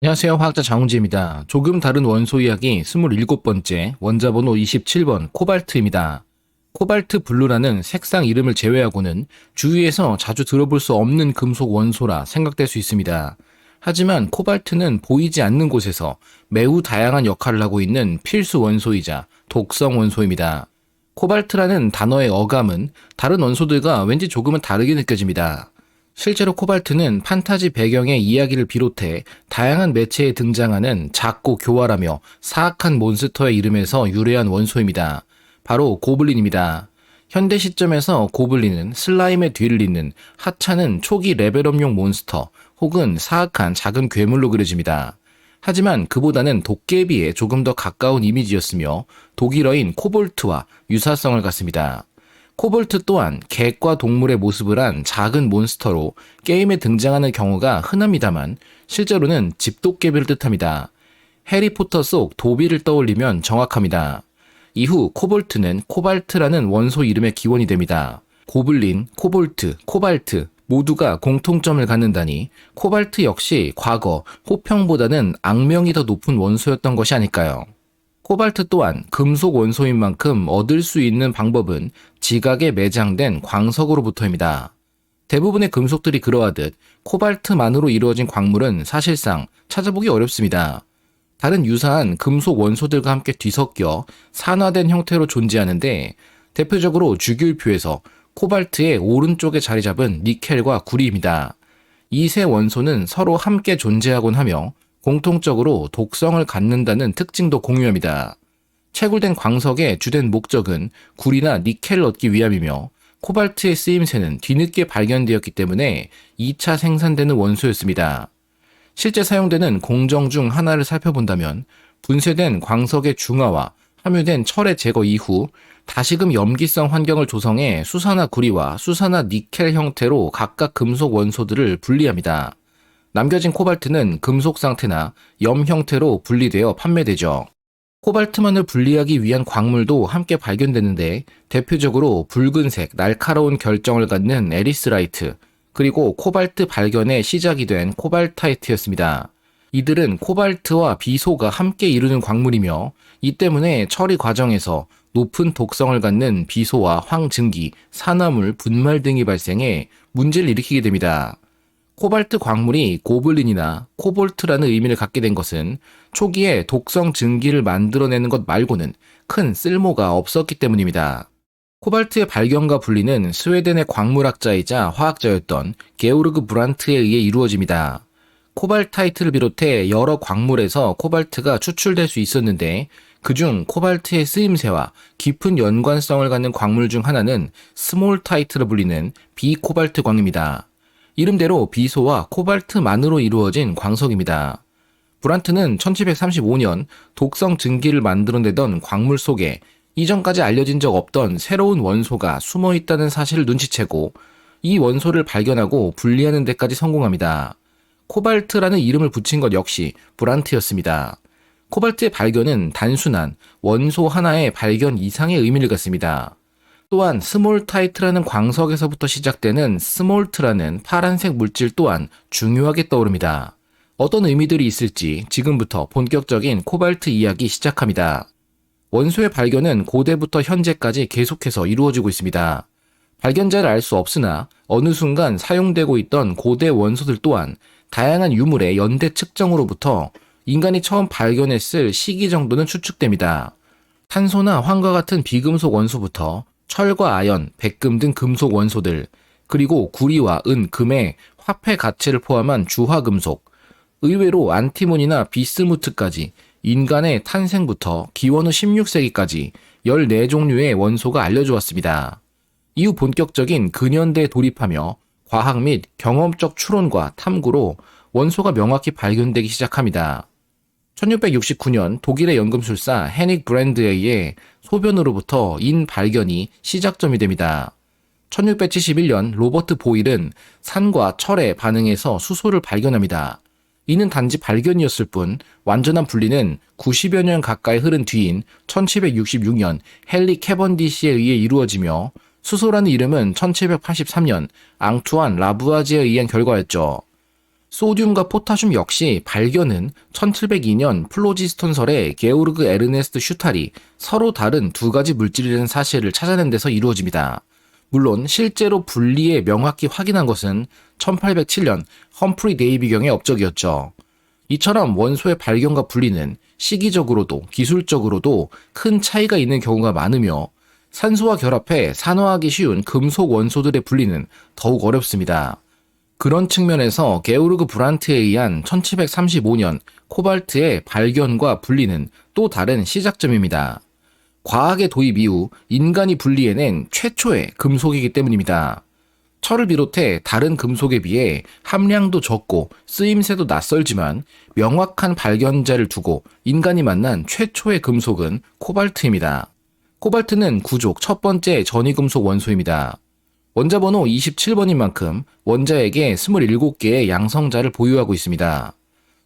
안녕하세요. 화학자 장훈재입니다. 조금 다른 원소 이야기 27번째, 원자번호 27번 코발트입니다. 코발트 블루라는 색상 이름을 제외하고는 주위에서 자주 들어볼 수 없는 금속 원소라 생각될 수 있습니다. 하지만 코발트는 보이지 않는 곳에서 매우 다양한 역할을 하고 있는 필수 원소이자 독성 원소입니다. 코발트라는 단어의 어감은 다른 원소들과 왠지 조금은 다르게 느껴집니다. 실제로 코발트는 판타지 배경의 이야기를 비롯해 다양한 매체에 등장하는 작고 교활하며 사악한 몬스터의 이름에서 유래한 원소입니다. 바로 고블린입니다. 현대 시점에서 고블린은 슬라임의 뒤를 잇는 하찮은 초기 레벨업용 몬스터 혹은 사악한 작은 괴물로 그려집니다. 하지만 그보다는 도깨비에 조금 더 가까운 이미지였으며 독일어인 코볼트와 유사성을 갖습니다. 코볼트 또한 객과 동물의 모습을 한 작은 몬스터로 게임에 등장하는 경우가 흔합니다만 실제로는 집도깨비를 뜻합니다. 해리포터 속 도비를 떠올리면 정확합니다. 이후 코볼트는 코발트라는 원소 이름의 기원이 됩니다. 고블린, 코볼트, 코발트 모두가 공통점을 갖는다니 코발트 역시 과거 호평보다는 악명이 더 높은 원소였던 것이 아닐까요? 코발트 또한 금속 원소인 만큼 얻을 수 있는 방법은 지각에 매장된 광석으로부터입니다. 대부분의 금속들이 그러하듯 코발트만으로 이루어진 광물은 사실상 찾아보기 어렵습니다. 다른 유사한 금속 원소들과 함께 뒤섞여 산화된 형태로 존재하는데 대표적으로 주기율표에서 코발트의 오른쪽에 자리 잡은 니켈과 구리입니다. 이 세 원소는 서로 함께 존재하곤 하며 공통적으로 독성을 갖는다는 특징도 공유합니다. 채굴된 광석의 주된 목적은 구리나 니켈을 얻기 위함이며 코발트의 쓰임새는 뒤늦게 발견되었기 때문에 2차 생산되는 원소였습니다. 실제 사용되는 공정 중 하나를 살펴본다면 분쇄된 광석의 중화와 함유된 철의 제거 이후 다시금 염기성 환경을 조성해 수산화 구리와 수산화 니켈 형태로 각각 금속 원소들을 분리합니다. 남겨진 코발트는 금속 상태나 염 형태로 분리되어 판매되죠. 코발트만을 분리하기 위한 광물도 함께 발견되는데 대표적으로 붉은색 날카로운 결정을 갖는 에리스라이트, 그리고 코발트 발견의 시작이 된 코발타이트였습니다. 이들은 코발트와 비소가 함께 이루는 광물이며 이 때문에 처리 과정에서 높은 독성을 갖는 비소와 황증기, 산화물, 분말 등이 발생해 문제를 일으키게 됩니다. 코발트 광물이 고블린이나 코볼트라는 의미를 갖게 된 것은 초기에 독성 증기를 만들어내는 것 말고는 큰 쓸모가 없었기 때문입니다. 코발트의 발견과 분리는 스웨덴의 광물학자이자 화학자였던 게오르그 브란트에 의해 이루어집니다. 코발타이트를 비롯해 여러 광물에서 코발트가 추출될 수 있었는데 그중 코발트의 쓰임새와 깊은 연관성을 갖는 광물 중 하나는 스몰타이트로 불리는 비코발트 광입니다. 이름대로 비소와 코발트만으로 이루어진 광석입니다. 브란트는 1735년 독성 증기를 만들어내던 광물 속에 이전까지 알려진 적 없던 새로운 원소가 숨어 있다는 사실을 눈치채고 이 원소를 발견하고 분리하는 데까지 성공합니다. 코발트라는 이름을 붙인 것 역시 브란트였습니다. 코발트의 발견은 단순한 원소 하나의 발견 이상의 의미를 갖습니다. 또한 스몰타이트라는 광석에서부터 시작되는 스몰트라는 파란색 물질 또한 중요하게 떠오릅니다. 어떤 의미들이 있을지 지금부터 본격적인 코발트 이야기 시작합니다. 원소의 발견은 고대부터 현재까지 계속해서 이루어지고 있습니다. 발견자를 알 수 없으나 어느 순간 사용되고 있던 고대 원소들 또한 다양한 유물의 연대 측정으로부터 인간이 처음 발견했을 시기 정도는 추측됩니다. 탄소나 황과 같은 비금속 원소부터 철과 아연, 백금 등 금속 원소들, 그리고 구리와 은, 금의 화폐 가치를 포함한 주화금속, 의외로 안티몬이나 비스무트까지 인간의 탄생부터 기원 후 16세기까지 14종류의 원소가 알려져 왔습니다. 이후 본격적인 근현대에 돌입하며 과학 및 경험적 추론과 탐구로 원소가 명확히 발견되기 시작합니다. 1669년 독일의 연금술사 헤닉 브랜드에 의해 소변으로부터 인 발견이 시작점이 됩니다. 1671년 로버트 보일은 산과 철에 반응해서 수소를 발견합니다. 이는 단지 발견이었을 뿐 완전한 분리는 90여 년 가까이 흐른 뒤인 1766년 헨리 캐번디시에 의해 이루어지며 수소라는 이름은 1783년 앙투안 라부아지에 의한 결과였죠. 소듐과 포타슘 역시 발견은 1702년 플로지스톤설의 게오르그 에르네스트 슈탈이 서로 다른 두 가지 물질이라는 사실을 찾아낸 데서 이루어집니다. 물론 실제로 분리에 명확히 확인한 것은 1807년 험프리 데이비경의 업적이었죠. 이처럼 원소의 발견과 분리는 시기적으로도 기술적으로도 큰 차이가 있는 경우가 많으며 산소와 결합해 산화하기 쉬운 금속 원소들의 분리는 더욱 어렵습니다. 그런 측면에서 게오르그 브란트에 의한 1735년 코발트의 발견과 분리는 또 다른 시작점입니다. 과학의 도입 이후 인간이 분리해낸 최초의 금속이기 때문입니다. 철을 비롯해 다른 금속에 비해 함량도 적고 쓰임새도 낯설지만 명확한 발견자를 두고 인간이 만난 최초의 금속은 코발트입니다. 코발트는 구족 첫 번째 전이금속 원소입니다. 원자번호 27번인 만큼 원자에게 27개의 양성자를 보유하고 있습니다.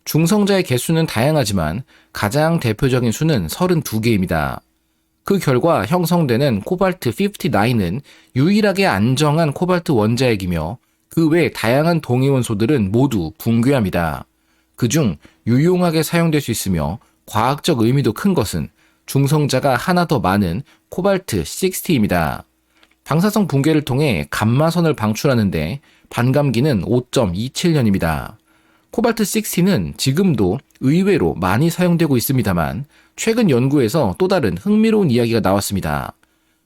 중성자의 개수는 다양하지만 가장 대표적인 수는 32개입니다. 그 결과 형성되는 코발트 59는 유일하게 안정한 코발트 원자액이며 그 외 다양한 동위원소들은 모두 붕괴합니다. 그중 유용하게 사용될 수 있으며 과학적 의미도 큰 것은 중성자가 하나 더 많은 코발트 60입니다. 방사성 붕괴를 통해 감마선을 방출하는데 반감기는 5.27년입니다. 코발트 60는 지금도 의외로 많이 사용되고 있습니다만 최근 연구에서 또 다른 흥미로운 이야기가 나왔습니다.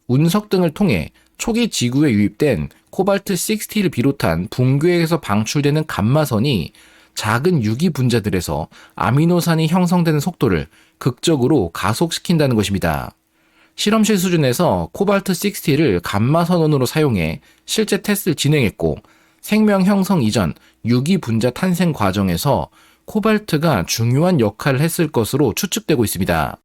운석 등을 통해 초기 지구에 유입된 코발트 60를 비롯한 붕괴에서 방출되는 감마선이 작은 유기 분자들에서 아미노산이 형성되는 속도를 극적으로 가속시킨다는 것입니다. 실험실 수준에서 코발트 60를 감마선원으로 사용해 실제 테스트를 진행했고 생명 형성 이전 유기 분자 탄생 과정에서 코발트가 중요한 역할을 했을 것으로 추측되고 있습니다.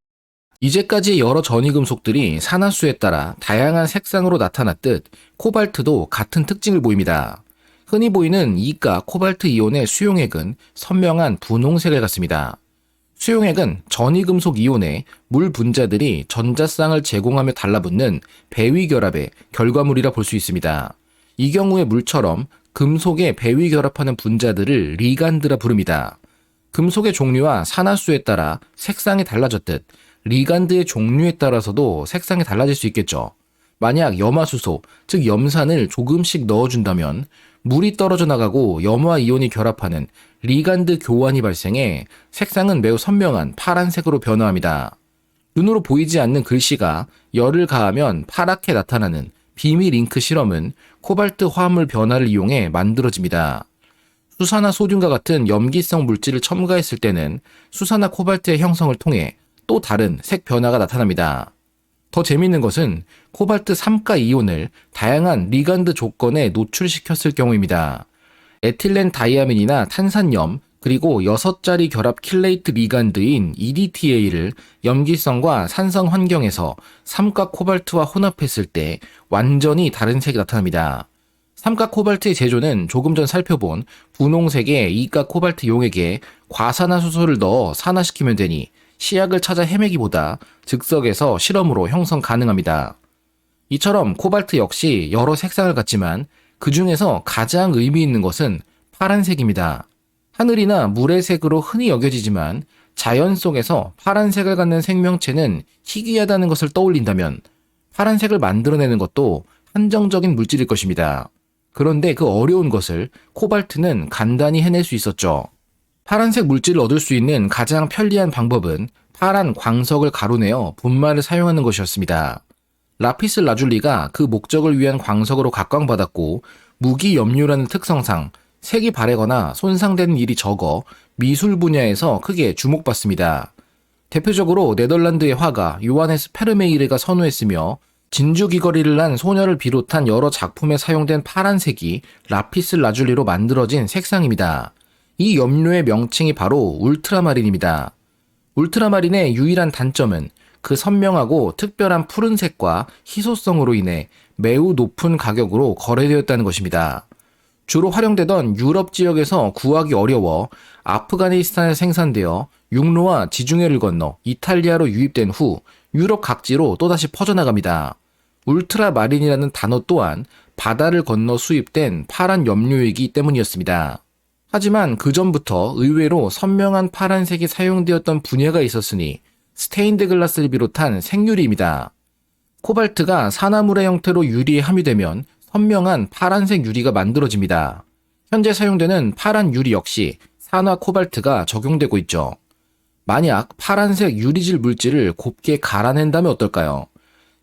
이제까지 여러 전이금속들이 산화수에 따라 다양한 색상으로 나타났듯 코발트도 같은 특징을 보입니다. 흔히 보이는 이가 코발트 이온의 수용액은 선명한 분홍색을 갖습니다. 수용액은 전이금속 이온에 물 분자들이 전자쌍을 제공하며 달라붙는 배위 결합의 결과물이라 볼 수 있습니다. 이 경우에 물처럼 금속에 배위 결합하는 분자들을 리간드라 부릅니다. 금속의 종류와 산화수에 따라 색상이 달라졌듯 리간드의 종류에 따라서도 색상이 달라질 수 있겠죠. 만약 염화수소, 즉 염산을 조금씩 넣어준다면 물이 떨어져 나가고 염화 이온이 결합하는 리간드 교환이 발생해 색상은 매우 선명한 파란색으로 변화합니다. 눈으로 보이지 않는 글씨가 열을 가하면 파랗게 나타나는 비밀 잉크 실험은 코발트 화합물 변화를 이용해 만들어집니다. 수산화 소듐과 같은 염기성 물질을 첨가했을 때는 수산화 코발트의 형성을 통해 또 다른 색 변화가 나타납니다. 더 재미있는 것은 코발트 3가 이온을 다양한 리간드 조건에 노출시켰을 경우입니다. 에틸렌 다이아민이나 탄산염, 그리고 6자리 결합 킬레이트 리간드인 EDTA를 염기성과 산성 환경에서 3가 코발트와 혼합했을 때 완전히 다른 색이 나타납니다. 3가 코발트의 제조는 조금 전 살펴본 분홍색의 2가 코발트 용액에 과산화수소를 넣어 산화시키면 되니 시약을 찾아 헤매기보다 즉석에서 실험으로 형성 가능합니다. 이처럼 코발트 역시 여러 색상을 갖지만 그 중에서 가장 의미 있는 것은 파란색입니다. 하늘이나 물의 색으로 흔히 여겨지지만 자연 속에서 파란색을 갖는 생명체는 희귀하다는 것을 떠올린다면 파란색을 만들어내는 것도 한정적인 물질일 것입니다. 그런데 그 어려운 것을 코발트는 간단히 해낼 수 있었죠. 파란색 물질을 얻을 수 있는 가장 편리한 방법은 파란 광석을 가루내어 분말을 사용하는 것이었습니다. 라피스 라줄리가 그 목적을 위한 광석으로 각광받았고 무기 염료라는 특성상 색이 바래거나 손상되는 일이 적어 미술 분야에서 크게 주목받습니다. 대표적으로 네덜란드의 화가 요하네스 페르메이르가 선호했으며 진주 귀걸이를 한 소녀를 비롯한 여러 작품에 사용된 파란색이 라피스 라줄리로 만들어진 색상입니다. 이 염료의 명칭이 바로 울트라마린입니다. 울트라마린의 유일한 단점은 그 선명하고 특별한 푸른색과 희소성으로 인해 매우 높은 가격으로 거래되었다는 것입니다. 주로 활용되던 유럽 지역에서 구하기 어려워 아프가니스탄에 생산되어 육로와 지중해를 건너 이탈리아로 유입된 후 유럽 각지로 또다시 퍼져나갑니다. 울트라마린이라는 단어 또한 바다를 건너 수입된 파란 염료이기 때문이었습니다. 하지만 그 전부터 의외로 선명한 파란색이 사용되었던 분야가 있었으니 스테인드 글라스를 비롯한 생유리입니다. 코발트가 산화물의 형태로 유리에 함유되면 선명한 파란색 유리가 만들어집니다. 현재 사용되는 파란 유리 역시 산화 코발트가 적용되고 있죠. 만약 파란색 유리질 물질을 곱게 갈아낸다면 어떨까요?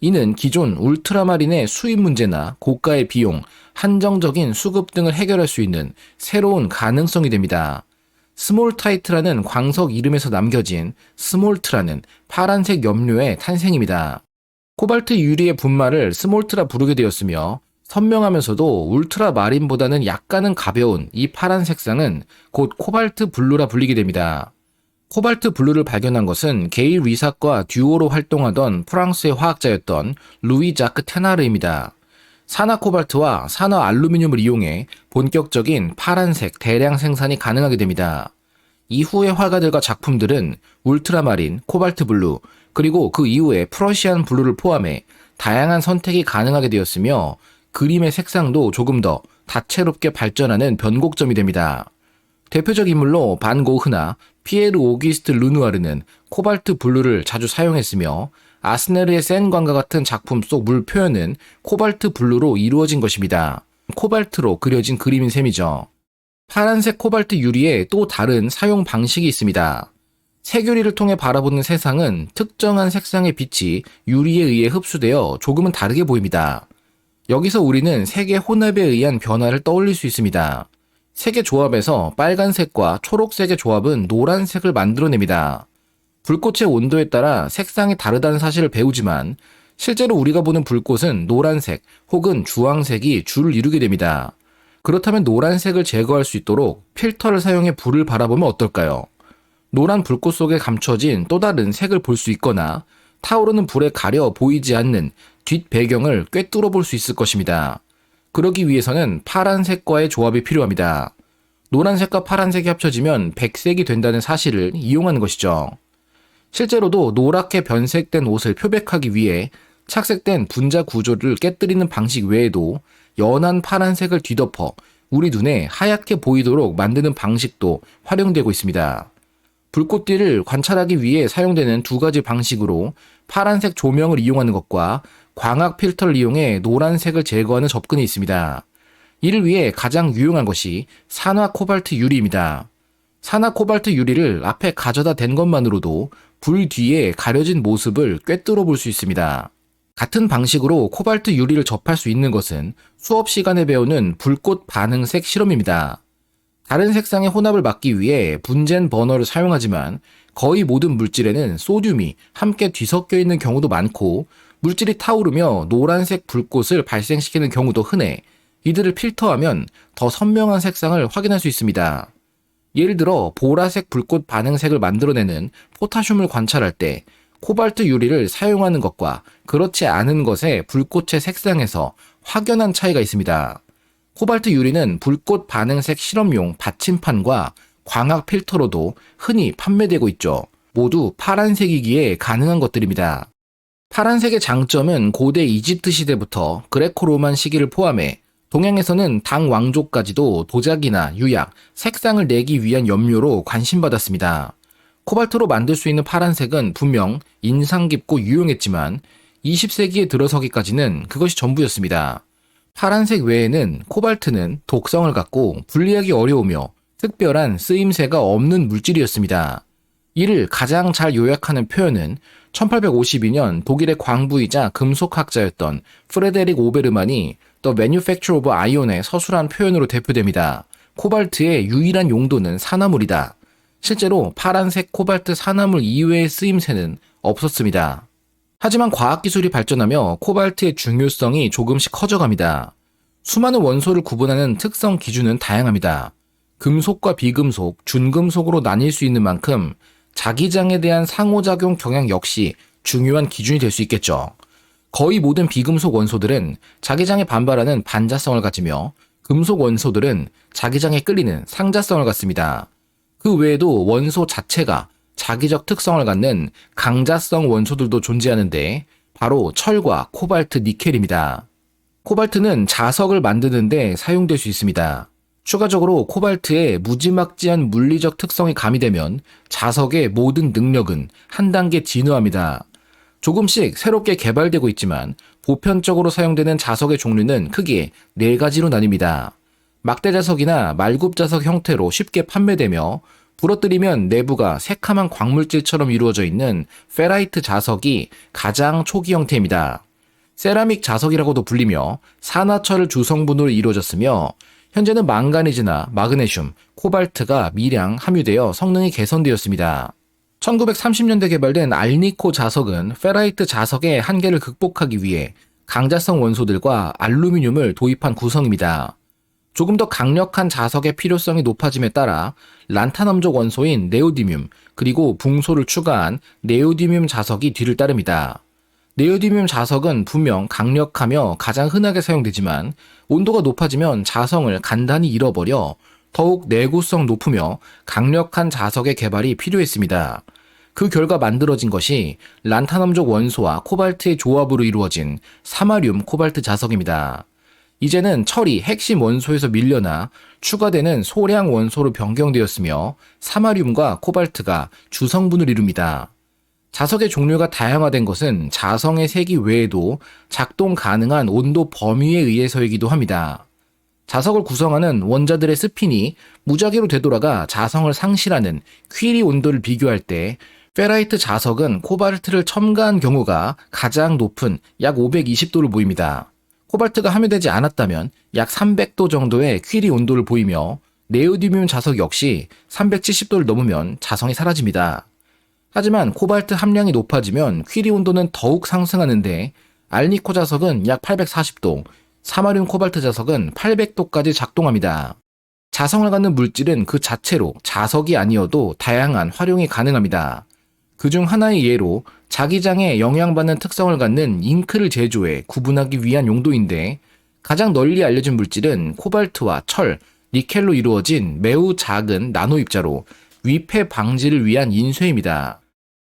이는 기존 울트라마린의 수입 문제나 고가의 비용, 한정적인 수급 등을 해결할 수 있는 새로운 가능성이 됩니다. 스몰타이트라는 광석 이름에서 남겨진 스몰트라는 파란색 염료의 탄생입니다. 코발트 유리의 분말을 스몰트라 부르게 되었으며 선명하면서도 울트라마린보다는 약간은 가벼운 이 파란 색상은 곧 코발트 블루라 불리게 됩니다. 코발트 블루를 발견한 것은 게이 리삭과 듀오로 활동하던 프랑스의 화학자였던 루이 자크 테나르입니다. 산화 코발트와 산화 알루미늄을 이용해 본격적인 파란색 대량 생산이 가능하게 됩니다. 이후의 화가들과 작품들은 울트라마린, 코발트 블루, 그리고 그 이후에 프러시안 블루를 포함해 다양한 선택이 가능하게 되었으며 그림의 색상도 조금 더 다채롭게 발전하는 변곡점이 됩니다. 대표적 인물로 반 고흐나 피에르 오기스트 르누아르는 코발트 블루를 자주 사용했으며 아스네르의 센관과 같은 작품 속 물 표현은 코발트 블루로 이루어진 것입니다. 코발트로 그려진 그림인 셈이죠. 파란색 코발트 유리에 또 다른 사용 방식이 있습니다. 색유리를 통해 바라보는 세상은 특정한 색상의 빛이 유리에 의해 흡수되어 조금은 다르게 보입니다. 여기서 우리는 색의 혼합에 의한 변화를 떠올릴 수 있습니다. 색의 조합에서 빨간색과 초록색의 조합은 노란색을 만들어냅니다. 불꽃의 온도에 따라 색상이 다르다는 사실을 배우지만 실제로 우리가 보는 불꽃은 노란색 혹은 주황색이 줄을 이루게 됩니다. 그렇다면 노란색을 제거할 수 있도록 필터를 사용해 불을 바라보면 어떨까요? 노란 불꽃 속에 감춰진 또 다른 색을 볼 수 있거나 타오르는 불에 가려 보이지 않는 뒷 배경을 꿰뚫어 볼 수 있을 것입니다. 그러기 위해서는 파란색과의 조합이 필요합니다. 노란색과 파란색이 합쳐지면 백색이 된다는 사실을 이용하는 것이죠. 실제로도 노랗게 변색된 옷을 표백하기 위해 착색된 분자 구조를 깨뜨리는 방식 외에도 연한 파란색을 뒤덮어 우리 눈에 하얗게 보이도록 만드는 방식도 활용되고 있습니다. 불꽃띠를 관찰하기 위해 사용되는 두 가지 방식으로 파란색 조명을 이용하는 것과 광학 필터를 이용해 노란색을 제거하는 접근이 있습니다. 이를 위해 가장 유용한 것이 산화 코발트 유리입니다. 산화 코발트 유리를 앞에 가져다 댄 것만으로도 불 뒤에 가려진 모습을 꿰뚫어 볼 수 있습니다. 같은 방식으로 코발트 유리를 접할 수 있는 것은 수업 시간에 배우는 불꽃 반응색 실험입니다. 다른 색상의 혼합을 막기 위해 분젠 버너를 사용하지만 거의 모든 물질에는 소듐이 함께 뒤섞여 있는 경우도 많고 물질이 타오르며 노란색 불꽃을 발생시키는 경우도 흔해 이들을 필터하면 더 선명한 색상을 확인할 수 있습니다. 예를 들어 보라색 불꽃 반응색을 만들어내는 포타슘을 관찰할 때 코발트 유리를 사용하는 것과 그렇지 않은 것의 불꽃의 색상에서 확연한 차이가 있습니다. 코발트 유리는 불꽃 반응색 실험용 받침판과 광학 필터로도 흔히 판매되고 있죠. 모두 파란색이기에 가능한 것들입니다. 파란색의 장점은 고대 이집트 시대부터 그레코로만 시기를 포함해 동양에서는 당 왕조까지도 도자기나 유약, 색상을 내기 위한 염료로 관심받았습니다. 코발트로 만들 수 있는 파란색은 분명 인상 깊고 유용했지만 20세기에 들어서기까지는 그것이 전부였습니다. 파란색 외에는 코발트는 독성을 갖고 분리하기 어려우며 특별한 쓰임새가 없는 물질이었습니다. 이를 가장 잘 요약하는 표현은 1852년 독일의 광부이자 금속학자였던 프레데릭 오베르만이 The Manufacture of Iron의 서술한 표현으로 대표됩니다. 코발트의 유일한 용도는 산화물이다. 실제로 파란색 코발트 산화물 이외의 쓰임새는 없었습니다. 하지만 과학기술이 발전하며 코발트의 중요성이 조금씩 커져갑니다. 수많은 원소를 구분하는 특성 기준은 다양합니다. 금속과 비금속, 준금속으로 나뉠 수 있는 만큼 자기장에 대한 상호작용 경향 역시 중요한 기준이 될 수 있겠죠. 거의 모든 비금속 원소들은 자기장에 반발하는 반자성을 가지며 금속 원소들은 자기장에 끌리는 상자성을 갖습니다. 그 외에도 원소 자체가 자기적 특성을 갖는 강자성 원소들도 존재하는데 바로 철과 코발트, 니켈입니다. 코발트는 자석을 만드는 데 사용될 수 있습니다. 추가적으로 코발트의 무지막지한 물리적 특성이 가미되면 자석의 모든 능력은 한 단계 진화합니다. 조금씩 새롭게 개발되고 있지만 보편적으로 사용되는 자석의 종류는 크게 4가지로 나뉩니다. 막대자석이나 말굽자석 형태로 쉽게 판매되며 부러뜨리면 내부가 새카만 광물질처럼 이루어져 있는 페라이트 자석이 가장 초기 형태입니다. 세라믹 자석이라고도 불리며 산화철 주성분으로 이루어졌으며 현재는 망가니즈나 마그네슘, 코발트가 미량 함유되어 성능이 개선되었습니다. 1930년대 개발된 알니코 자석은 페라이트 자석의 한계를 극복하기 위해 강자성 원소들과 알루미늄을 도입한 구성입니다. 조금 더 강력한 자석의 필요성이 높아짐에 따라 란타넘족 원소인 네오디뮴 그리고 붕소를 추가한 네오디뮴 자석이 뒤를 따릅니다. 네오디뮴 자석은 분명 강력하며 가장 흔하게 사용되지만 온도가 높아지면 자성을 간단히 잃어버려 더욱 내구성 높으며 강력한 자석의 개발이 필요했습니다. 그 결과 만들어진 것이 란타넘족 원소와 코발트의 조합으로 이루어진 사마륨 코발트 자석입니다. 이제는 철이 핵심 원소에서 밀려나 추가되는 소량 원소로 변경되었으며 사마륨과 코발트가 주성분을 이룹니다. 자석의 종류가 다양화된 것은 자성의 세기 외에도 작동 가능한 온도 범위에 의해서이기도 합니다. 자석을 구성하는 원자들의 스핀이 무작위로 되돌아가 자성을 상실하는 퀴리 온도를 비교할 때 페라이트 자석은 코발트를 첨가한 경우가 가장 높은 약 520도를 보입니다. 코발트가 함유되지 않았다면 약 300도 정도의 퀴리 온도를 보이며 네오디뮴 자석 역시 370도를 넘으면 자성이 사라집니다. 하지만 코발트 함량이 높아지면 퀴리 온도는 더욱 상승하는데 알니코 자석은 약 840도, 사마륨 코발트 자석은 800도까지 작동합니다. 자성을 갖는 물질은 그 자체로 자석이 아니어도 다양한 활용이 가능합니다. 그중 하나의 예로 자기장에 영향받는 특성을 갖는 잉크를 제조해 구분하기 위한 용도인데 가장 널리 알려진 물질은 코발트와 철, 니켈로 이루어진 매우 작은 나노 입자로 위패 방지를 위한 인쇄입니다.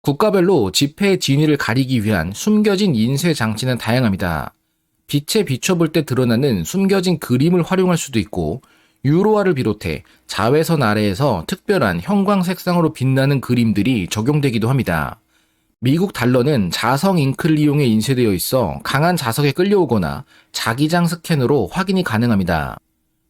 국가별로 지폐의 진위를 가리기 위한 숨겨진 인쇄 장치는 다양합니다. 빛에 비춰볼 때 드러나는 숨겨진 그림을 활용할 수도 있고 유로화를 비롯해 자외선 아래에서 특별한 형광 색상으로 빛나는 그림들이 적용되기도 합니다. 미국 달러는 자성 잉크를 이용해 인쇄되어 있어 강한 자석에 끌려오거나 자기장 스캔으로 확인이 가능합니다.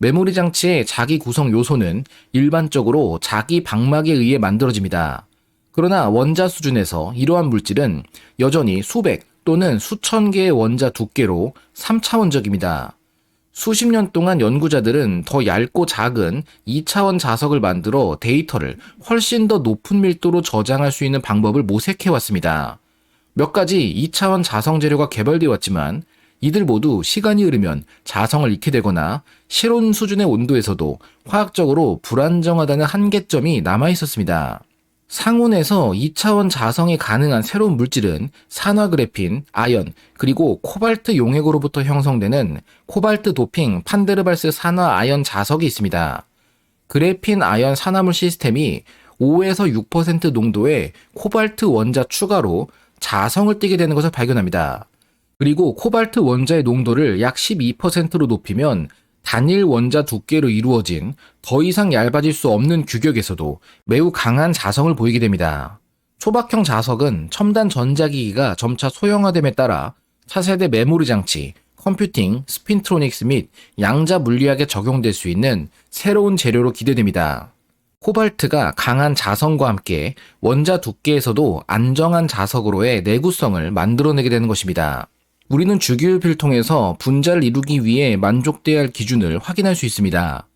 메모리 장치의 자기 구성 요소는 일반적으로 자기 방막에 의해 만들어집니다. 그러나 원자 수준에서 이러한 물질은 여전히 수백 또는 수천 개의 원자 두께로 3차원적입니다. 수십 년 동안 연구자들은 더 얇고 작은 2차원 자석을 만들어 데이터를 훨씬 더 높은 밀도로 저장할 수 있는 방법을 모색해왔습니다. 몇 가지 2차원 자성 재료가 개발되어 왔지만 이들 모두 시간이 흐르면 자성을 잃게 되거나 실온 수준의 온도에서도 화학적으로 불안정하다는 한계점이 남아있었습니다. 상온에서 2차원 자성이 가능한 새로운 물질은 산화그래핀, 아연, 그리고 코발트 용액으로부터 형성되는 코발트 도핑 판데르발스 산화 아연 자석이 있습니다. 그래핀 아연 산화물 시스템이 5에서 6% 농도의 코발트 원자 추가로 자성을 띠게 되는 것을 발견합니다. 그리고 코발트 원자의 농도를 약 12%로 높이면 단일 원자 두께로 이루어진 더 이상 얇아질 수 없는 규격에서도 매우 강한 자성을 보이게 됩니다. 초박형 자석은 첨단 전자기기가 점차 소형화됨에 따라 차세대 메모리 장치, 컴퓨팅, 스핀트로닉스 및 양자 물리학에 적용될 수 있는 새로운 재료로 기대됩니다. 코발트가 강한 자성과 함께 원자 두께에서도 안정한 자석으로의 내구성을 만들어내게 되는 것입니다. 우리는 주기율표를 통해서 분자를 이루기 위해 만족돼야 할 기준을 확인할 수 있습니다.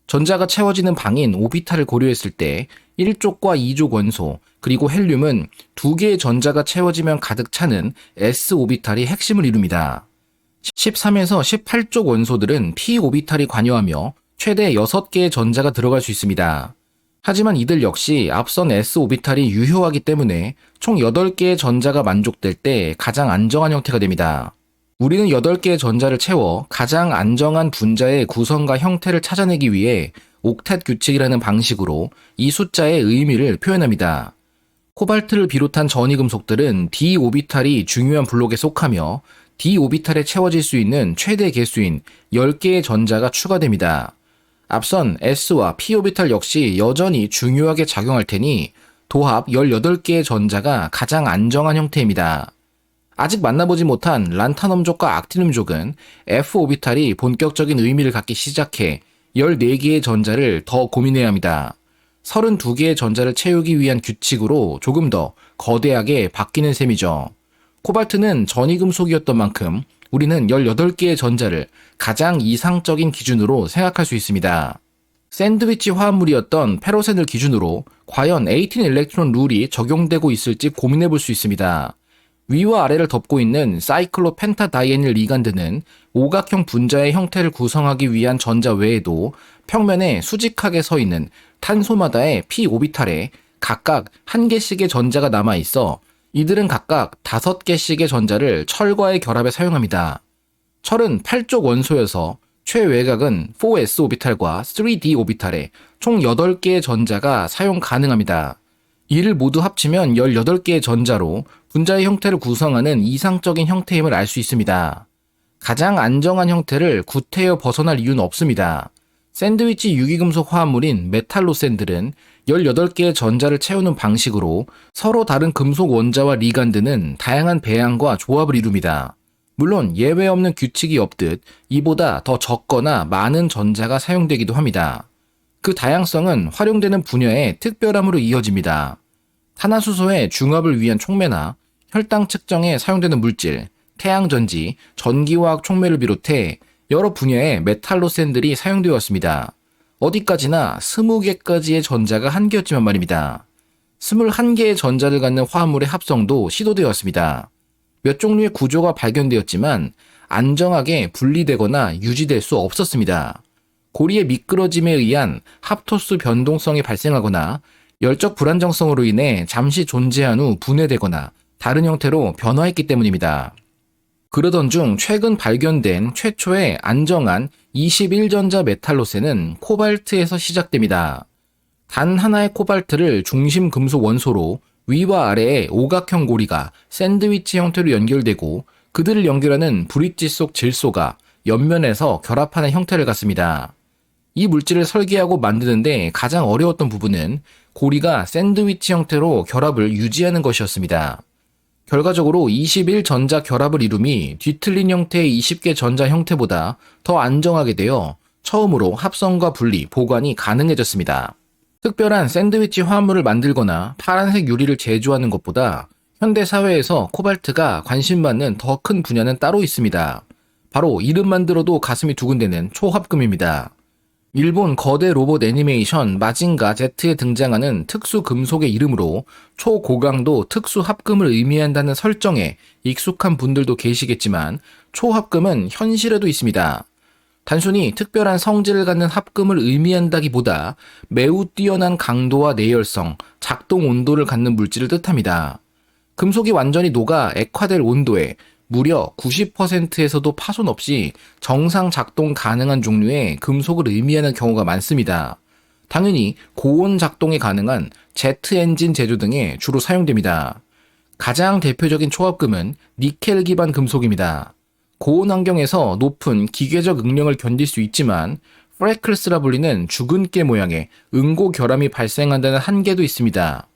전자가 채워지는 방인 오비탈을 고려했을 때 1족과 2족 원소, 그리고 헬륨은 2개의 전자가 채워지면 가득 차는 S 오비탈이 핵심을 이룹니다. 13에서 18족 원소들은 P 오비탈이 관여하며 최대 6개의 전자가 들어갈 수 있습니다. 하지만 이들 역시 앞선 S 오비탈이 유효하기 때문에 총 8개의 전자가 만족될 때 가장 안정한 형태가 됩니다. 우리는 8개의 전자를 채워 가장 안정한 분자의 구성과 형태를 찾아내기 위해 옥텟 규칙이라는 방식으로 이 숫자의 의미를 표현합니다. 코발트를 비롯한 전이금속들은 D 오비탈이 중요한 블록에 속하며 D 오비탈에 채워질 수 있는 최대 개수인 10개의 전자가 추가됩니다. 앞선 S와 p 오비탈 역시 여전히 중요하게 작용할 테니 도합 18개의 전자가 가장 안정한 형태입니다. 아직 만나보지 못한 란타넘족과 악티눔족은 F오비탈이 본격적인 의미를 갖기 시작해 14개의 전자를 더 고민해야 합니다. 32개의 전자를 채우기 위한 규칙으로 조금 더 거대하게 바뀌는 셈이죠. 코발트는 전이금속이었던 만큼 우리는 18개의 전자를 가장 이상적인 기준으로 생각할 수 있습니다. 샌드위치 화합물이었던 페로센을 기준으로 과연 18 일렉트론 룰이 적용되고 있을지 고민해 볼 수 있습니다. 위와 아래를 덮고 있는 사이클로펜타다이에닐 리간드는 오각형 분자의 형태를 구성하기 위한 전자 외에도 평면에 수직하게 서 있는 탄소마다의 p 오비탈에 각각 1개씩의 전자가 남아있어 이들은 각각 5개씩의 전자를 철과의 결합에 사용합니다. 철은 8쪽 원소여서 최외곽은 4s 오비탈과 3d 오비탈에 총 8개의 전자가 사용 가능합니다. 이를 모두 합치면 18개의 전자로 분자의 형태를 구성하는 이상적인 형태임을 알 수 있습니다. 가장 안정한 형태를 구태여 벗어날 이유는 없습니다. 샌드위치 유기금속 화합물인 메탈로샌들은 18개의 전자를 채우는 방식으로 서로 다른 금속 원자와 리간드는 다양한 배양과 조합을 이룹니다. 물론 예외 없는 규칙이 없듯 이보다 더 적거나 많은 전자가 사용되기도 합니다. 그 다양성은 활용되는 분야의 특별함으로 이어집니다. 탄화수소의 중합을 위한 촉매나 혈당 측정에 사용되는 물질, 태양전지, 전기화학 촉매를 비롯해 여러 분야의 메탈로샌들이 사용되었습니다. 어디까지나 20개까지의 전자가 한계였지만 말입니다. 21개의 전자를 갖는 화합물의 합성도 시도되었습니다. 몇 종류의 구조가 발견되었지만 안정하게 분리되거나 유지될 수 없었습니다. 고리의 미끄러짐에 의한 합토수 변동성이 발생하거나 열적 불안정성으로 인해 잠시 존재한 후 분해되거나 다른 형태로 변화했기 때문입니다. 그러던 중 최근 발견된 최초의 안정한 21전자 메탈로세는 코발트에서 시작됩니다. 단 하나의 코발트를 중심 금속 원소로 위와 아래에 오각형 고리가 샌드위치 형태로 연결되고 그들을 연결하는 브릿지 속 질소가 옆면에서 결합하는 형태를 갖습니다. 이 물질을 설계하고 만드는데 가장 어려웠던 부분은 고리가 샌드위치 형태로 결합을 유지하는 것이었습니다. 결과적으로 21전자 결합을 이룸이 뒤틀린 형태의 20개 전자 형태보다 더 안정하게 되어 처음으로 합성과 분리, 보관이 가능해졌습니다. 특별한 샌드위치 화합물을 만들거나 파란색 유리를 제조하는 것보다 현대 사회에서 코발트가 관심받는 더 큰 분야는 따로 있습니다. 바로 이름만 들어도 가슴이 두근대는 초합금입니다. 일본 거대 로봇 애니메이션 마징가 Z에 등장하는 특수 금속의 이름으로 초고강도 특수 합금을 의미한다는 설정에 익숙한 분들도 계시겠지만 초합금은 현실에도 있습니다. 단순히 특별한 성질을 갖는 합금을 의미한다기보다 매우 뛰어난 강도와 내열성, 작동 온도를 갖는 물질을 뜻합니다. 금속이 완전히 녹아 액화될 온도에 무려 90%에서도 파손 없이 정상 작동 가능한 종류의 금속을 의미하는 경우가 많습니다. 당연히 고온 작동이 가능한 제트 엔진 제조 등에 주로 사용됩니다. 가장 대표적인 초합금은 니켈 기반 금속입니다. 고온 환경에서 높은 기계적 응력을 견딜 수 있지만 프레클스라 불리는 죽은 깨 모양의 응고 결함이 발생한다는 한계도 있습니다.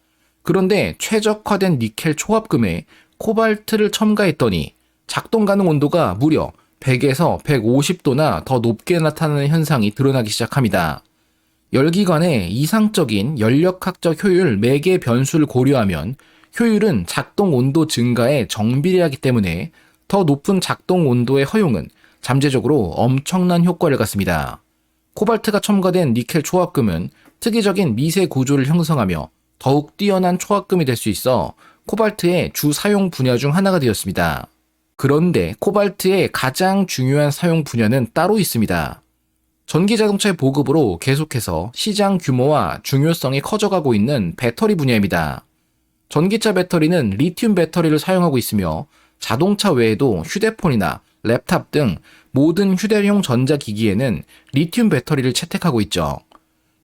그런데 최적화된 니켈 초합금에 코발트를 첨가했더니 작동 가능 온도가 무려 100에서 150도나 더 높게 나타나는 현상이 드러나기 시작합니다. 열기관의 이상적인 연력학적 효율 매개 변수를 고려하면 효율은 작동 온도 증가에 정비례하기 때문에 더 높은 작동 온도의 허용은 잠재적으로 엄청난 효과를 갖습니다. 코발트가 첨가된 니켈 초합금은 특이적인 미세 구조를 형성하며 더욱 뛰어난 초합금이 될 수 있어 코발트의 주 사용 분야 중 하나가 되었습니다. 그런데 코발트의 가장 중요한 사용 분야는 따로 있습니다. 전기자동차의 보급으로 계속해서 시장 규모와 중요성이 커져가고 있는 배터리 분야입니다. 전기차 배터리는 리튬 배터리를 사용하고 있으며 자동차 외에도 휴대폰이나 랩탑 등 모든 휴대용 전자기기에는 리튬 배터리를 채택하고 있죠.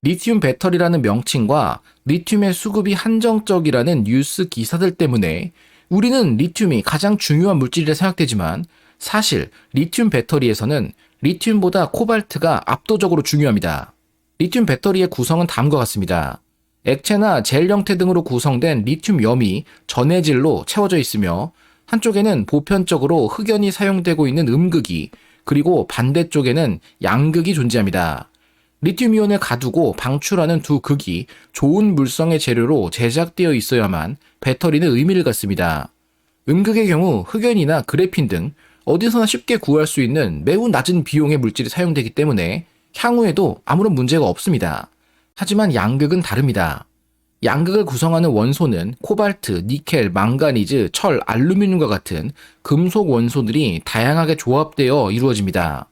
리튬 배터리라는 명칭과 리튬의 수급이 한정적이라는 뉴스 기사들 때문에 우리는 리튬이 가장 중요한 물질이라 생각되지만 사실 리튬 배터리에서는 리튬보다 코발트가 압도적으로 중요합니다. 리튬 배터리의 구성은 다음과 같습니다. 액체나 젤 형태 등으로 구성된 리튬염이 전해질로 채워져 있으며 한쪽에는 보편적으로 흑연이 사용되고 있는 음극이, 그리고 반대쪽에는 양극이 존재합니다. 리튬이온을 가두고 방출하는 두 극이 좋은 물성의 재료로 제작되어 있어야만 배터리는 의미를 갖습니다. 음극의 경우 흑연이나 그래핀 등 어디서나 쉽게 구할 수 있는 매우 낮은 비용의 물질이 사용되기 때문에 향후에도 아무런 문제가 없습니다. 하지만 양극은 다릅니다. 양극을 구성하는 원소는 코발트, 니켈, 망가니즈, 철, 알루미늄과 같은 금속 원소들이 다양하게 조합되어 이루어집니다.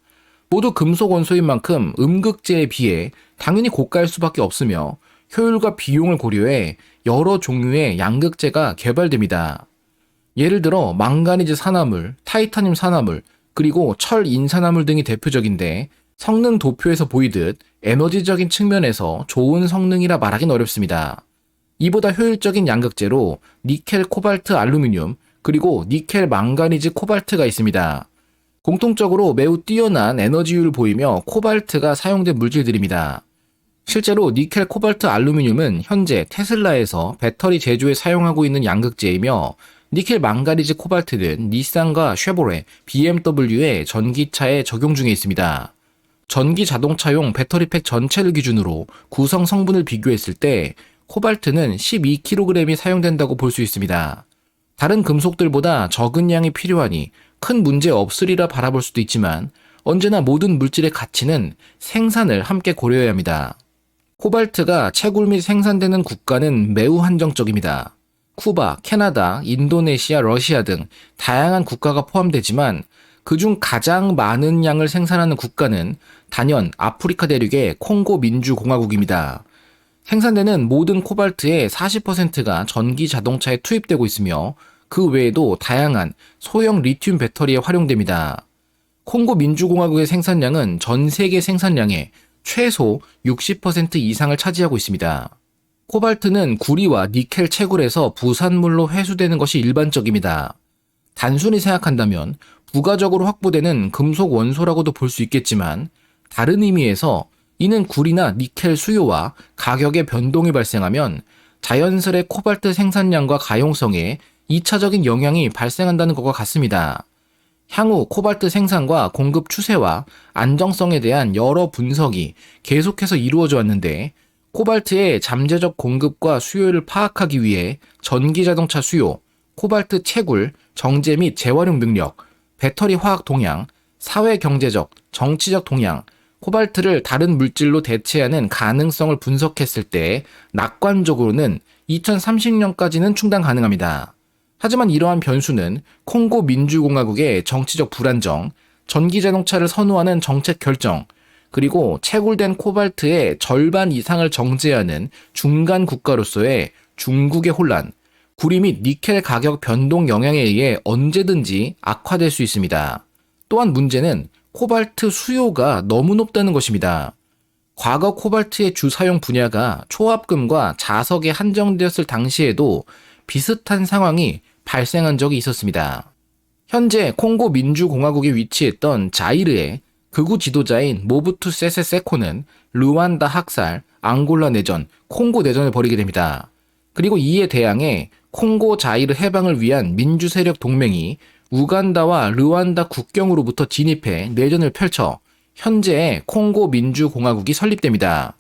모두 금속 원소인 만큼 음극재에 비해 당연히 고가일 수밖에 없으며 효율과 비용을 고려해 여러 종류의 양극재가 개발됩니다. 예를 들어 망가니즈 산화물, 타이타늄 산화물, 그리고 철 인산화물 등이 대표적인데 성능 도표에서 보이듯 에너지적인 측면에서 좋은 성능이라 말하긴 어렵습니다. 이보다 효율적인 양극재로 니켈, 코발트, 알루미늄, 그리고 니켈, 망가니즈, 코발트가 있습니다. 공통적으로 매우 뛰어난 에너지율을 보이며 코발트가 사용된 물질들입니다. 실제로 니켈, 코발트, 알루미늄은 현재 테슬라에서 배터리 제조에 사용하고 있는 양극재이며 니켈, 망가니즈, 코발트는 닛산과 쉐보레, BMW의 전기차에 적용 중에 있습니다. 전기 자동차용 배터리팩 전체를 기준으로 구성 성분을 비교했을 때 코발트는 12kg이 사용된다고 볼 수 있습니다. 다른 금속들보다 적은 양이 필요하니 큰 문제 없으리라 바라볼 수도 있지만 언제나 모든 물질의 가치는 생산을 함께 고려해야 합니다. 코발트가 채굴 및 생산되는 국가는 매우 한정적입니다. 쿠바, 캐나다, 인도네시아, 러시아 등 다양한 국가가 포함되지만 그중 가장 많은 양을 생산하는 국가는 단연 아프리카 대륙의 콩고 민주공화국입니다. 생산되는 모든 코발트의 40%가 전기 자동차에 투입되고 있으며 그 외에도 다양한 소형 리튬 배터리에 활용됩니다. 콩고 민주공화국의 생산량은 전 세계 생산량의 최소 60% 이상을 차지하고 있습니다. 코발트는 구리와 니켈 채굴에서 부산물로 회수되는 것이 일반적입니다. 단순히 생각한다면 부가적으로 확보되는 금속 원소라고도 볼 수 있겠지만 다른 의미에서 이는 구리나 니켈 수요와 가격의 변동이 발생하면 자연스레 코발트 생산량과 가용성에 2차적인 영향이 발생한다는 것과 같습니다. 향후 코발트 생산과 공급 추세와 안정성에 대한 여러 분석이 계속해서 이루어져 왔는데 코발트의 잠재적 공급과 수요를 파악하기 위해 전기자동차 수요, 코발트 채굴, 정제 및 재활용 능력, 배터리 화학 동향, 사회경제적, 정치적 동향, 코발트를 다른 물질로 대체하는 가능성을 분석했을 때 낙관적으로는 2030년까지는 충당 가능합니다. 하지만 이러한 변수는 콩고 민주공화국의 정치적 불안정, 전기자동차를 선호하는 정책 결정, 그리고 채굴된 코발트의 절반 이상을 정제하는 중간 국가로서의 중국의 혼란, 구리 및 니켈 가격 변동 영향에 의해 언제든지 악화될 수 있습니다. 또한 문제는 코발트 수요가 너무 높다는 것입니다. 과거 코발트의 주 사용 분야가 초합금과 자석에 한정되었을 당시에도 비슷한 상황이 발생한 적이 있었습니다. 현재 콩고 민주공화국에 위치했던 자이르의 극우 지도자인 모부투 세세 세코는 르완다 학살, 앙골라 내전, 콩고 내전을 벌이게 됩니다. 그리고 이에 대항해 콩고 자이르 해방을 위한 민주 세력 동맹이 우간다와 르완다 국경으로부터 진입해 내전을 펼쳐 현재의 콩고 민주공화국이 설립됩니다.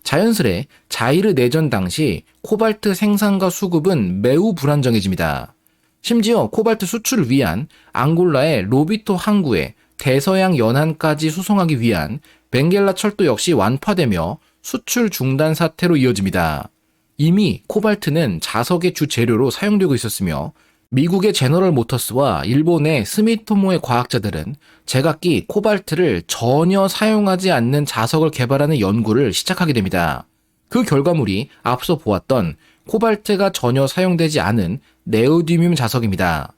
자연스레 자이르 내전 당시 코발트 생산과 수급은 매우 불안정해집니다. 심지어 코발트 수출을 위한 앙골라의 로비토 항구에 대서양 연안까지 수송하기 위한 벵겔라 철도 역시 완파되며 수출 중단 사태로 이어집니다. 이미 코발트는 자석의 주 재료로 사용되고 있었으며 미국의 제너럴 모터스와 일본의 스미토모의 과학자들은 제각기 코발트를 전혀 사용하지 않는 자석을 개발하는 연구를 시작하게 됩니다. 그 결과물이 앞서 보았던 코발트가 전혀 사용되지 않은 네오디뮴 자석입니다.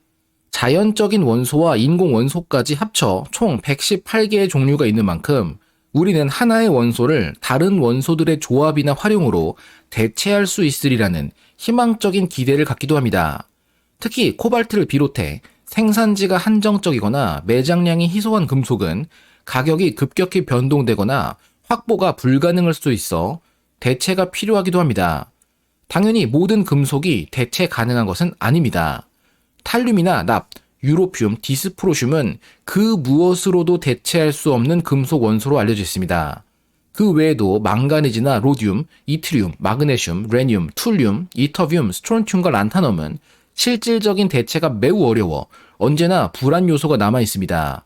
자연적인 원소와 인공 원소까지 합쳐 총 118개의 종류가 있는 만큼 우리는 하나의 원소를 다른 원소들의 조합이나 활용으로 대체할 수 있으리라는 희망적인 기대를 갖기도 합니다. 특히 코발트를 비롯해 생산지가 한정적이거나 매장량이 희소한 금속은 가격이 급격히 변동되거나 확보가 불가능할 수도 있어 대체가 필요하기도 합니다. 당연히 모든 금속이 대체 가능한 것은 아닙니다. 탈륨이나 납, 유로듐, 디스프로슘은 그 무엇으로도 대체할 수 없는 금속 원소로 알려져 있습니다. 그 외에도 망가니즈나 로듐, 이트리움, 마그네슘, 레늄, 툴륨, 이터듐, 스트론튬과 란타넘은 실질적인 대체가 매우 어려워 언제나 불안 요소가 남아 있습니다.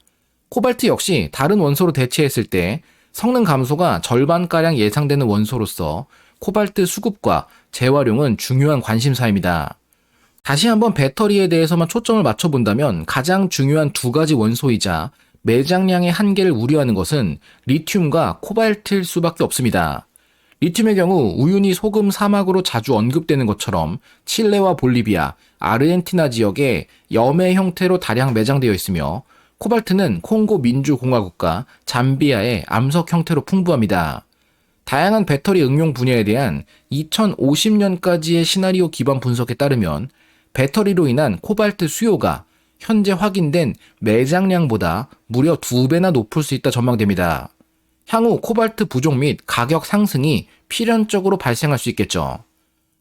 코발트 역시 다른 원소로 대체했을 때 성능 감소가 절반가량 예상되는 원소로서 코발트 수급과 재활용은 중요한 관심사입니다. 다시 한번 배터리에 대해서만 초점을 맞춰본다면 가장 중요한 두 가지 원소이자 매장량의 한계를 우려하는 것은 리튬과 코발트일 수밖에 없습니다. 리튬의 경우 우유니 소금 사막으로 자주 언급되는 것처럼 칠레와 볼리비아, 아르헨티나 지역에 염의 형태로 다량 매장되어 있으며 코발트는 콩고 민주공화국과 잠비아의 암석 형태로 풍부합니다. 다양한 배터리 응용 분야에 대한 2050년까지의 시나리오 기반 분석에 따르면 배터리로 인한 코발트 수요가 현재 확인된 매장량보다 무려 2배나 높을 수 있다 전망됩니다. 향후 코발트 부족 및 가격 상승이 필연적으로 발생할 수 있겠죠.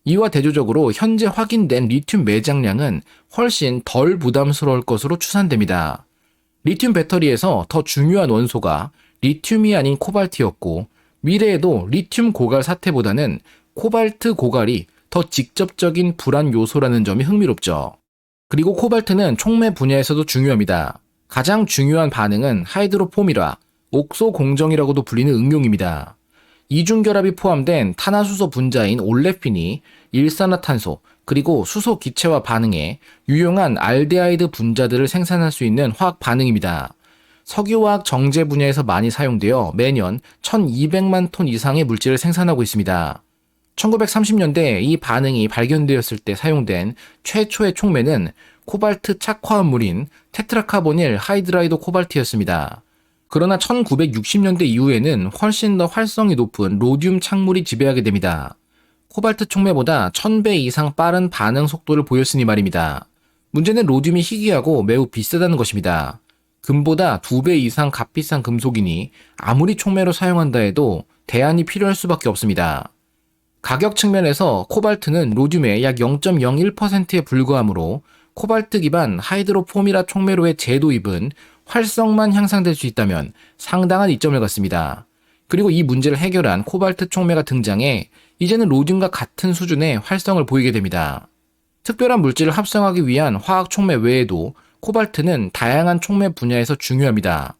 이와 대조적으로 현재 확인된 리튬 매장량은 훨씬 덜 부담스러울 것으로 추산됩니다. 리튬 배터리에서 더 중요한 원소가 리튬이 아닌 코발트였고 미래에도 리튬 고갈 사태보다는 코발트 고갈이 더 직접적인 불안 요소라는 점이 흥미롭죠. 그리고 코발트는 촉매 분야에서도 중요합니다. 가장 중요한 반응은 하이드로포미라, 옥소 공정이라고도 불리는 응용입니다. 이중결합이 포함된 탄화수소 분자인 올레핀이 일산화탄소 그리고 수소 기체와 반응해 유용한 알데하이드 분자들을 생산할 수 있는 화학 반응입니다. 석유화학 정제 분야에서 많이 사용되어 매년 1200만 톤 이상의 물질을 생산하고 있습니다. 1930년대 이 반응이 발견되었을 때 사용된 최초의 촉매는 코발트 착화합물인 테트라카보닐 하이드라이드 코발트였습니다. 그러나 1960년대 이후에는 훨씬 더 활성이 높은 로듐 착물이 지배하게 됩니다. 코발트 촉매보다 1000배 이상 빠른 반응 속도를 보였으니 말입니다. 문제는 로듐이 희귀하고 매우 비싸다는 것입니다. 금보다 2배 이상 값비싼 금속이니 아무리 촉매로 사용한다 해도 대안이 필요할 수밖에 없습니다. 가격 측면에서 코발트는 로듐의 약 0.01%에 불과하므로 코발트 기반 하이드로포미라 촉매로의 재도입은 활성만 향상될 수 있다면 상당한 이점을 갖습니다. 그리고 이 문제를 해결한 코발트 촉매가 등장해 이제는 로듐과 같은 수준의 활성을 보이게 됩니다. 특별한 물질을 합성하기 위한 화학 촉매 외에도 코발트는 다양한 촉매 분야에서 중요합니다.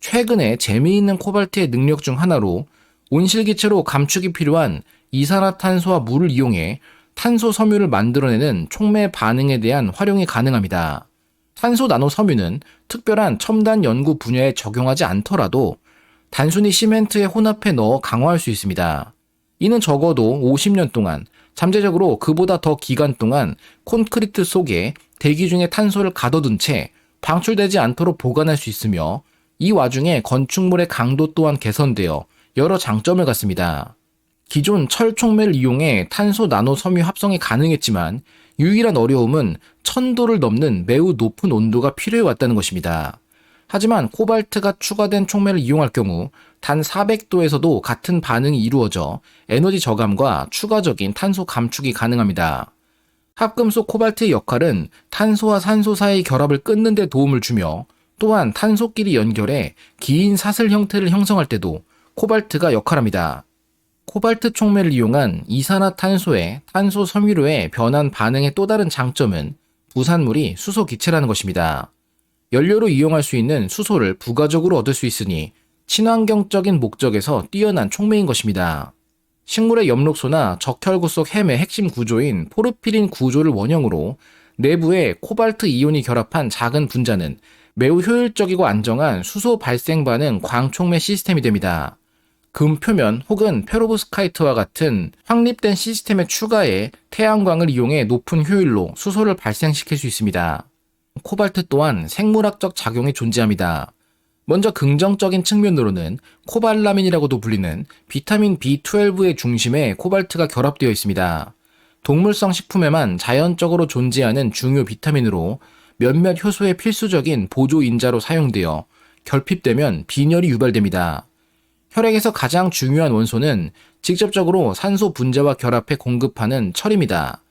최근에 재미있는 코발트의 능력 중 하나로 온실기체로 감축이 필요한 이산화탄소와 물을 이용해 탄소 섬유를 만들어내는 촉매 반응에 대한 활용이 가능합니다. 탄소 나노 섬유는 특별한 첨단 연구 분야에 적용하지 않더라도 단순히 시멘트에 혼합해 넣어 강화할 수 있습니다. 이는 적어도 50년 동안, 잠재적으로 그보다 더 기간 동안 콘크리트 속에 대기 중에 탄소를 가둬둔 채 방출되지 않도록 보관할 수 있으며 이 와중에 건축물의 강도 또한 개선되어 여러 장점을 갖습니다. 기존 철 촉매를 이용해 탄소 나노 섬유 합성이 가능했지만 유일한 어려움은 1000도를 넘는 매우 높은 온도가 필요해 왔다는 것입니다. 하지만 코발트가 추가된 촉매를 이용할 경우 단 400도에서도 같은 반응이 이루어져 에너지 저감과 추가적인 탄소 감축이 가능합니다. 합금속 코발트의 역할은 탄소와 산소 사이의 결합을 끊는 데 도움을 주며 또한 탄소끼리 연결해 긴 사슬 형태를 형성할 때도 코발트가 역할합니다. 코발트 촉매를 이용한 이산화탄소의 탄소 섬유로의 변환 반응의 또 다른 장점은 부산물이 수소 기체라는 것입니다. 연료로 이용할 수 있는 수소를 부가적으로 얻을 수 있으니 친환경적인 목적에서 뛰어난 촉매인 것입니다. 식물의 엽록소나 적혈구 속 햄의 핵심 구조인 포르피린 구조를 원형으로 내부에 코발트 이온이 결합한 작은 분자는 매우 효율적이고 안정한 수소 발생 반응 광촉매 시스템이 됩니다. 금 표면 혹은 페로브스카이트와 같은 확립된 시스템의 추가에 태양광을 이용해 높은 효율로 수소를 발생시킬 수 있습니다. 코발트 또한 생물학적 작용이 존재합니다. 먼저 긍정적인 측면으로는 코발라민이라고도 불리는 비타민 B12의 중심에 코발트가 결합되어 있습니다. 동물성 식품에만 자연적으로 존재하는 중요 비타민으로 몇몇 효소의 필수적인 보조인자로 사용되어 결핍되면 빈혈이 유발됩니다. 혈액에서 가장 중요한 원소는 직접적으로 산소 분자와 결합해 공급하는 철입니다.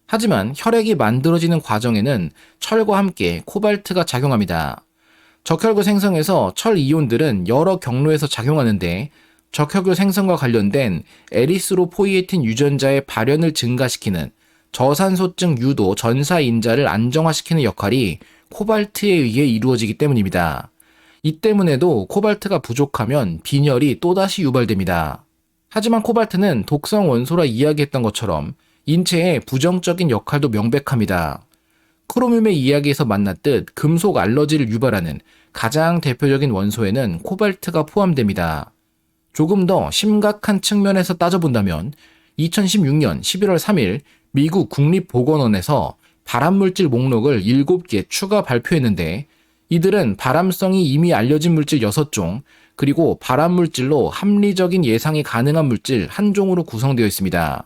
하지만 혈액이 만들어지는 과정에는 철과 함께 코발트가 작용합니다. 적혈구 생성에서 철 이온들은 여러 경로에서 작용하는데 적혈구 생성과 관련된 에리스로포이에틴 유전자의 발현을 증가시키는 저산소증 유도 전사인자를 안정화시키는 역할이 코발트에 의해 이루어지기 때문입니다. 이 때문에도 코발트가 부족하면 빈혈이 또다시 유발됩니다. 하지만 코발트는 독성 원소라 이야기했던 것처럼 인체에 부정적인 역할도 명백합니다. 크로뮴의 이야기에서 만났듯 금속 알러지를 유발하는 가장 대표적인 원소에는 코발트가 포함됩니다. 조금 더 심각한 측면에서 따져본다면 2016년 11월 3일 미국 국립보건원에서 발암물질 목록을 7개 추가 발표했는데 이들은 발암성이 이미 알려진 물질 6종, 그리고 발암물질로 합리적인 예상이 가능한 물질 1종으로 구성되어 있습니다.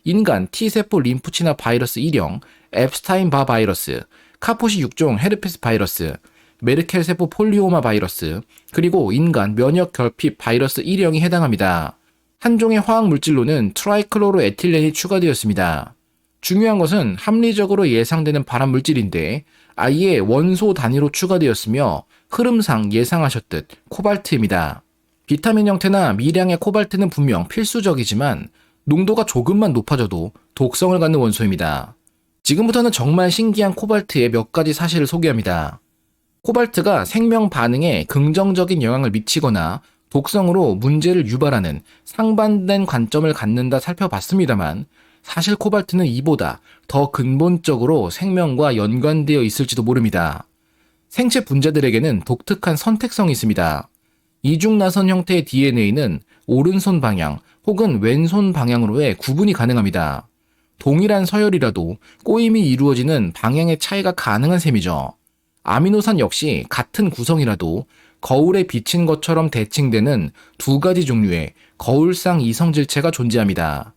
인간 T세포 림프치나 바이러스 1형, 앱스타인 바 바이러스, 카포시 6종 헤르페스 바이러스, 메르켈 세포 폴리오마 바이러스, 그리고 인간 면역 결핍 바이러스 1형이 해당합니다. 한 종의 화학 물질로는 트라이클로로 에틸렌이 추가되었습니다. 중요한 것은 합리적으로 예상되는 발암 물질인데 아예 원소 단위로 추가되었으며 흐름상 예상하셨듯 코발트입니다. 비타민 형태나 미량의 코발트는 분명 필수적이지만 농도가 조금만 높아져도 독성을 갖는 원소입니다. 지금부터는 정말 신기한 코발트의 몇 가지 사실을 소개합니다. 코발트가 생명 반응에 긍정적인 영향을 미치거나 독성으로 문제를 유발하는 상반된 관점을 갖는다 살펴봤습니다만 사실 코발트는 이보다 더 근본적으로 생명과 연관되어 있을지도 모릅니다. 생체 분자들에게는 독특한 선택성이 있습니다. 이중나선 형태의 DNA는 오른손 방향 혹은 왼손 방향으로의 구분이 가능합니다. 동일한 서열이라도 꼬임이 이루어지는 방향의 차이가 가능한 셈이죠. 아미노산 역시 같은 구성이라도 거울에 비친 것처럼 대칭되는 두 가지 종류의 거울상 이성질체가 존재합니다.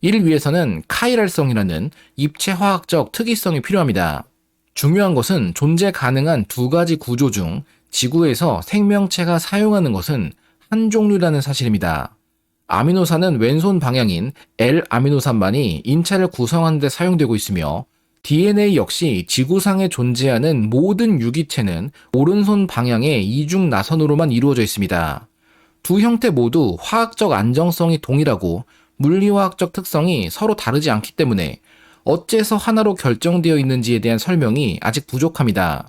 이를 위해서는 카이랄성이라는 입체화학적 특이성이 필요합니다. 중요한 것은 존재 가능한 두 가지 구조 중 지구에서 생명체가 사용하는 것은 한 종류라는 사실입니다. 아미노산은 왼손 방향인 L아미노산만이 인체를 구성하는 데 사용되고 있으며 DNA 역시 지구상에 존재하는 모든 유기체는 오른손 방향의 이중 나선으로만 이루어져 있습니다. 두 형태 모두 화학적 안정성이 동일하고 물리화학적 특성이 서로 다르지 않기 때문에 어째서 하나로 결정되어 있는지에 대한 설명이 아직 부족합니다.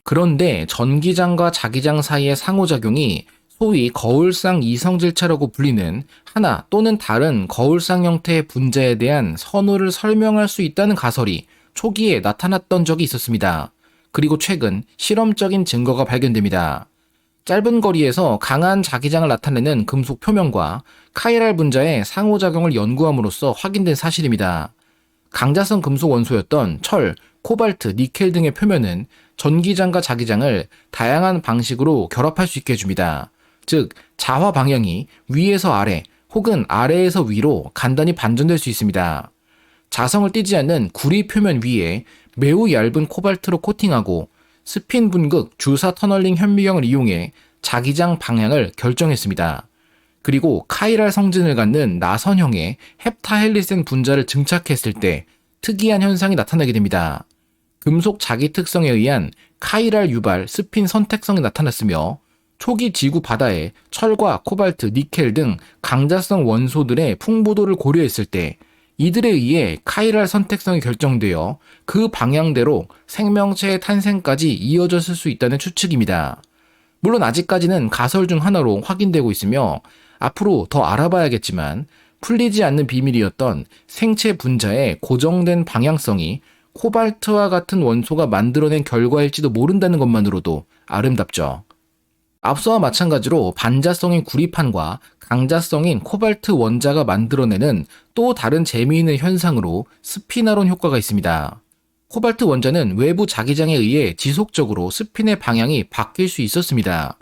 그런데 전기장과 자기장 사이의 상호작용이 소위 거울상 이성질체라고 불리는 하나 또는 다른 거울상 형태의 분자에 대한 선호를 설명할 수 있다는 가설이 초기에 나타났던 적이 있었습니다. 그리고 최근 실험적인 증거가 발견됩니다. 짧은 거리에서 강한 자기장을 나타내는 금속 표면과 카이랄 분자의 상호작용을 연구함으로써 확인된 사실입니다. 강자성 금속 원소였던 철, 코발트, 니켈 등의 표면은 전기장과 자기장을 다양한 방식으로 결합할 수 있게 해줍니다. 즉, 자화 방향이 위에서 아래 혹은 아래에서 위로 간단히 반전될 수 있습니다. 자성을 띠지 않는 구리 표면 위에 매우 얇은 코발트로 코팅하고 스핀 분극 주사 터널링 현미경을 이용해 자기장 방향을 결정했습니다. 그리고 카이랄 성질을 갖는 나선형의 헵타헬리센 분자를 증착했을 때 특이한 현상이 나타나게 됩니다. 금속 자기 특성에 의한 카이랄 유발 스핀 선택성이 나타났으며 초기 지구 바다에 철과 코발트, 니켈 등 강자성 원소들의 풍부도를 고려했을 때 이들에 의해 카이랄 선택성이 결정되어 그 방향대로 생명체의 탄생까지 이어졌을 수 있다는 추측입니다. 물론 아직까지는 가설 중 하나로 확인되고 있으며 앞으로 더 알아봐야겠지만 풀리지 않는 비밀이었던 생체 분자의 고정된 방향성이 코발트와 같은 원소가 만들어낸 결과일지도 모른다는 것만으로도 아름답죠. 앞서와 마찬가지로 반자성인 구리판과 강자성인 코발트 원자가 만들어내는 또 다른 재미있는 현상으로 스피나론 효과가 있습니다. 코발트 원자는 외부 자기장에 의해 지속적으로 스핀의 방향이 바뀔 수 있었습니다.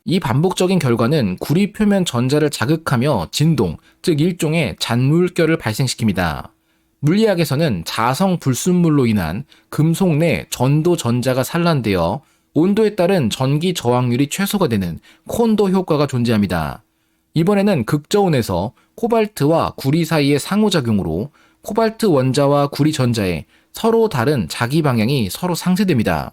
이 반복적인 결과는 구리 표면 전자를 자극하며 진동, 즉 일종의 잔물결을 발생시킵니다. 물리학에서는 자성 불순물로 인한 금속 내 전도 전자가 산란되어 온도에 따른 전기 저항률이 최소가 되는 콘도 효과가 존재합니다. 이번에는 극저온에서 코발트와 구리 사이의 상호작용으로 코발트 원자와 구리 전자의 서로 다른 자기 방향이 서로 상쇄됩니다.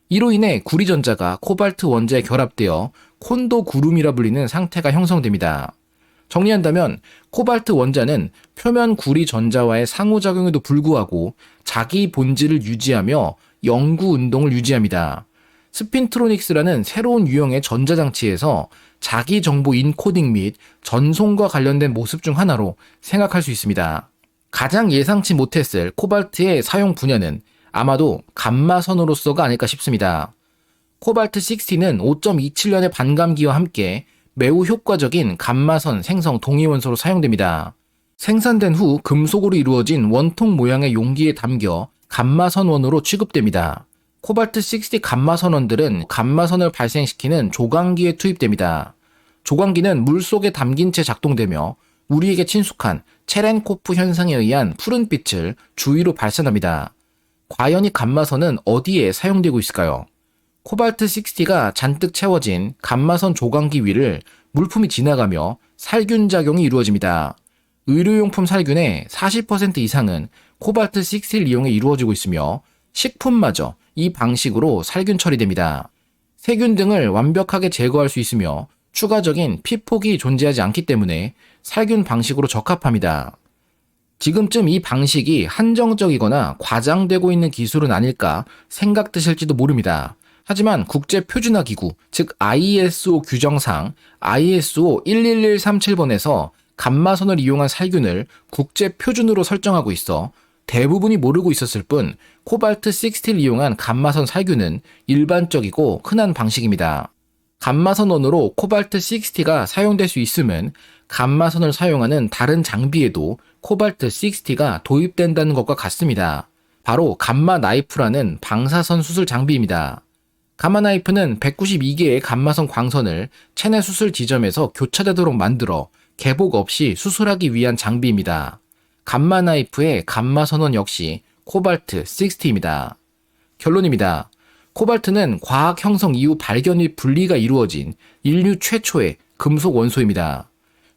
이로 인해 구리 전자가 코발트 원자에 결합되어 콘도 구름이라 불리는 상태가 형성됩니다. 정리한다면 코발트 원자는 표면 구리 전자와의 상호작용에도 불구하고 자기 본질을 유지하며 영구 운동을 유지합니다. 스핀트로닉스라는 새로운 유형의 전자장치에서 자기 정보 인코딩 및 전송과 관련된 모습 중 하나로 생각할 수 있습니다. 가장 예상치 못했을 코발트의 사용 분야는 아마도 감마선으로서가 아닐까 싶습니다. 코발트 60는 5.27년의 반감기와 함께 매우 효과적인 감마선 생성 동위원소로 사용됩니다. 생산된 후 금속으로 이루어진 원통 모양의 용기에 담겨 감마선원으로 취급됩니다. 코발트 60 감마선원들은 감마선을 발생시키는 조광기에 투입됩니다. 조광기는 물속에 담긴 채 작동되며 우리에게 친숙한 체렌코프 현상에 의한 푸른빛을 주위로 발산합니다. 과연 이 감마선은 어디에 사용되고 있을까요? 코발트 60가 잔뜩 채워진 감마선 조광기 위를 물품이 지나가며 살균 작용이 이루어집니다. 의료용품 살균의 40% 이상은 코발트 60를 이용해 이루어지고 있으며 식품마저 이 방식으로 살균 처리됩니다. 세균 등을 완벽하게 제거할 수 있으며 추가적인 피폭이 존재하지 않기 때문에 살균 방식으로 적합합니다. 지금쯤 이 방식이 한정적이거나 과장되고 있는 기술은 아닐까 생각되실지도 모릅니다. 하지만 국제표준화기구, 즉 ISO 규정상 ISO 11137번에서 감마선을 이용한 살균을 국제표준으로 설정하고 있어 대부분이 모르고 있었을 뿐 코발트 60를 이용한 감마선 살균은 일반적이고 흔한 방식입니다. 감마선원으로 코발트 60가 사용될 수 있음은 감마선을 사용하는 다른 장비에도 코발트 60가 도입된다는 것과 같습니다. 바로 감마 나이프라는 방사선 수술 장비입니다. 감마 나이프는 192개의 감마선 광선을 체내 수술 지점에서 교차되도록 만들어 개복 없이 수술하기 위한 장비입니다. 감마 나이프의 감마 선원 역시 코발트 60입니다. 결론입니다. 코발트는 과학 형성 이후 발견 및 분리가 이루어진 인류 최초의 금속 원소입니다.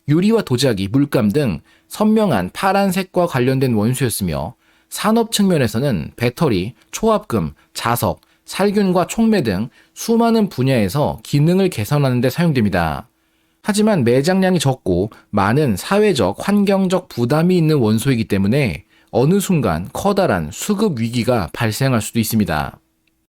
유리와 도자기, 물감 등 선명한 파란색과 관련된 원소였으며 산업 측면에서는 배터리, 초합금, 자석, 살균과 촉매 등 수많은 분야에서 기능을 개선하는 데 사용됩니다. 하지만 매장량이 적고 많은 사회적, 환경적 부담이 있는 원소이기 때문에 어느 순간 커다란 수급 위기가 발생할 수도 있습니다.